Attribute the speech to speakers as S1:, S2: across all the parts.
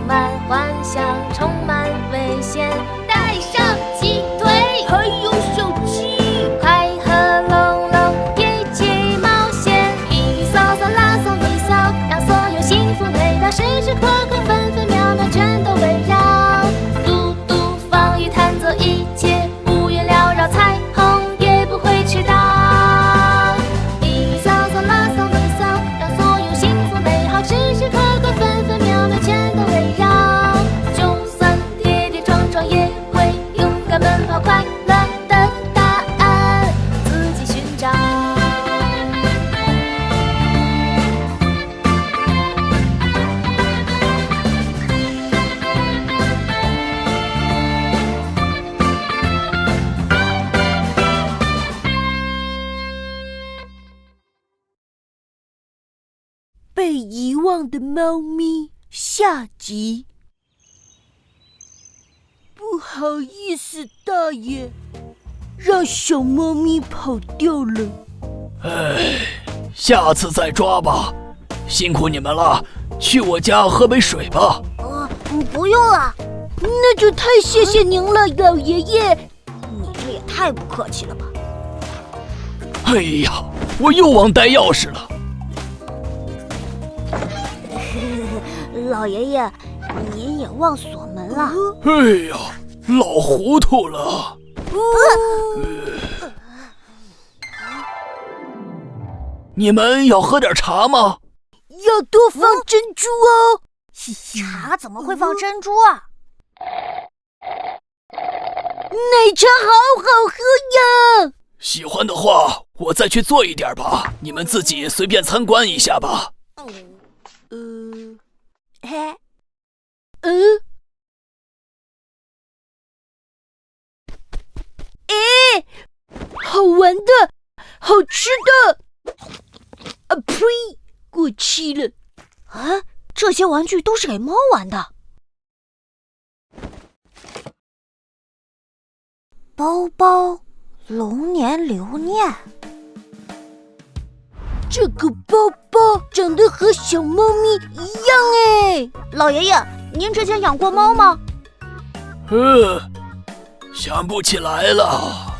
S1: 满幻想，充满危险，带上鸡腿，
S2: 还有小鸡，
S1: 快和龙龙一起冒险，一扫扫拉扫一扫，让所有幸福味道时时刻刻分分秒秒全都围绕。嘟嘟放雨弹奏一切五颜缭绕，彩虹也不会迟到。一扫扫拉扫一扫，让所有幸福美好时时刻刻分分秒秒全都围绕。就算跌跌撞撞也会勇敢奔跑，快乐的答案自己寻找。
S2: 被遗忘的猫咪下集。不好意思，大爷，让小猫咪跑掉了。
S3: 下次再抓吧，辛苦你们了，去我家喝杯水吧。
S4: 不用了，
S2: 那就太谢谢您了，老爷爷。
S4: 你这也太不客气了吧。
S3: 哎呀，我又忘带钥匙了。
S4: 老爷爷，您也忘锁门了。
S3: 哎呀，老糊涂了。你们要喝点茶吗？
S2: 要多放珍珠哦。
S4: 茶怎么会放珍珠啊？
S2: 奶茶好好喝呀！
S3: 喜欢的话，我再去做一点吧，你们自己随便参观一下吧。
S4: 嘿，
S2: 好玩的，好吃的。呸！过期了。
S4: 啊，这些玩具都是给猫玩的。包包，龙年留念。
S2: 这个包包长得和小猫咪一样哎。
S4: 老爷爷，您之前养过猫吗？
S3: 想不起来了。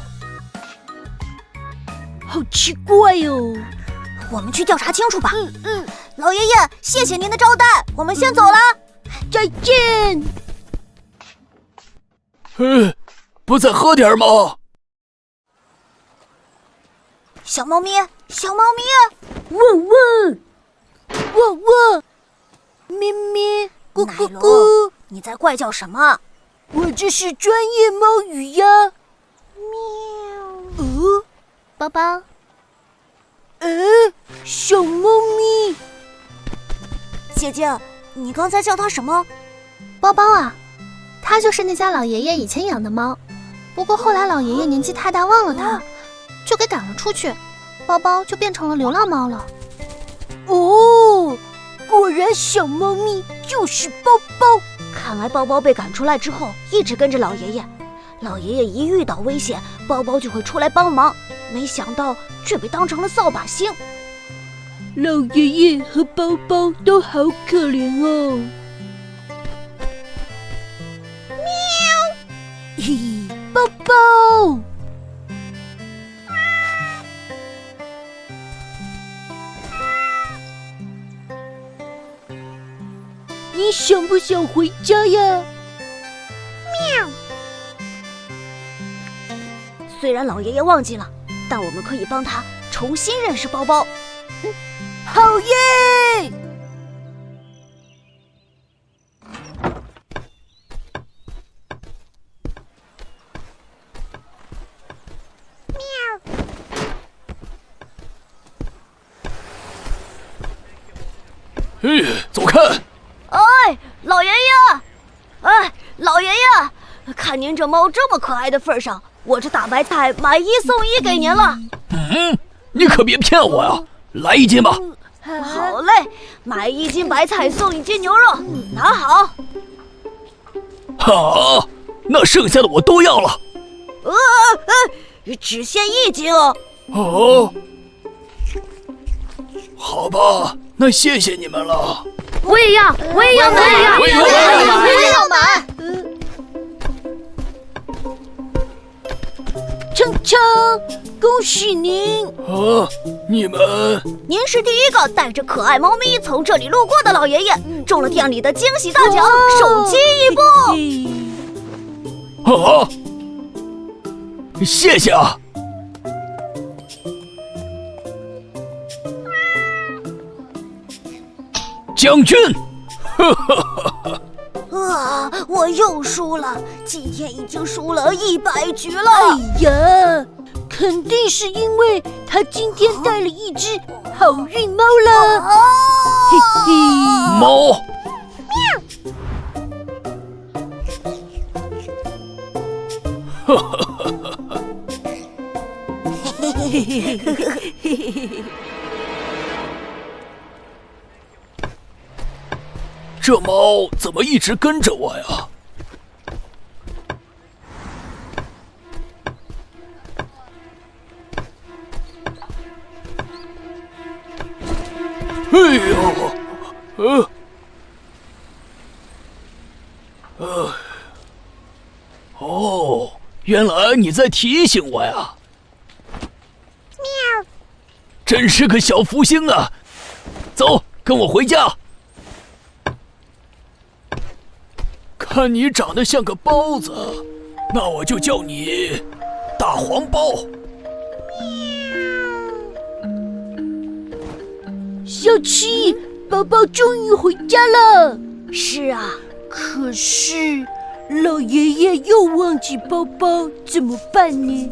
S2: 好奇怪哦。
S4: 我们去调查清楚吧。老爷爷，谢谢您的招待，我们先走了。
S2: 再见。
S3: 不再喝点吗？
S4: 小猫咪，小猫咪，
S2: 汪汪，汪汪，咩咩，咕咕咕。
S4: 你在怪叫什么？
S2: 我这是专业猫语呀。
S4: 喵。
S1: 包包，
S2: 小猫咪。
S4: 姐姐，你刚才叫它什么？
S1: 包包啊，它就是那家老爷爷以前养的猫，不过后来老爷爷年纪太大忘了它，就给赶了出去，包包就变成了流浪猫了。
S2: 哦，果然小猫咪就是包包。
S4: 看来包包被赶出来之后一直跟着老爷爷，老爷爷一遇到危险，包包就会出来帮忙，没想到却被当成了扫把星。
S2: 老爷爷和包包都好可怜哦。喵，嘿，包包。你想不想回家呀？
S4: 喵。虽然老爷爷忘记了，但我们可以帮他重新认识包包。
S2: 好耶！
S3: 走开！
S4: 哎，老爷爷！哎，老爷爷，看您这猫这么可爱的份上，我这大白菜买1送1给您了。
S3: 你可别骗我呀！来1斤吧。
S4: 好嘞，买1斤白菜送1斤牛肉，拿好。
S3: 好，那剩下的我都要了。
S4: 只限1斤哦。
S3: 哦，好吧，那谢谢你们了。
S1: 我也要，我也要，我也要，
S3: 我也要。
S2: 强，恭喜您！
S3: 啊，你们
S4: 您是第一个带着可爱猫咪从这里路过的老爷爷，中了店里的惊喜大奖，手机一部。
S3: 啊，谢谢啊！将军，
S4: 我又输了，今天已经输了100局了。
S2: 哎呀，肯定是因为他今天带了一只好运猫了。嘿嘿，
S3: 猫。这猫怎么一直跟着我呀？哎呦，哦，原来你在提醒我呀！喵，真是个小福星啊！走，跟我回家。看你长得像个包子，那我就叫你大黄包。
S2: 小七，宝宝终于回家了。
S4: 是啊，
S2: 可是老爷爷又忘记包包，怎么办呢？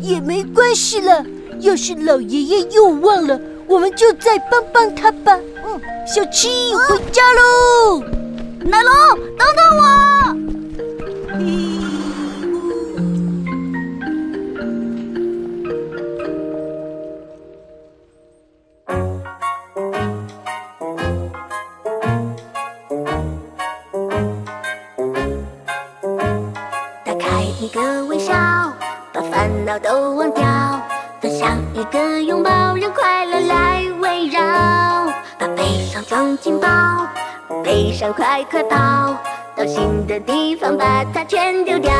S2: 也没关系了。要是老爷爷又忘了，我们就再帮帮他吧。小七，回家喽！
S4: 奶龙，等等我！
S1: 打开一个微笑，把烦恼都忘掉，分享一个拥抱，让快乐来围绕。把悲伤装进包，悲伤快快跑，到新的地方把它全丢掉。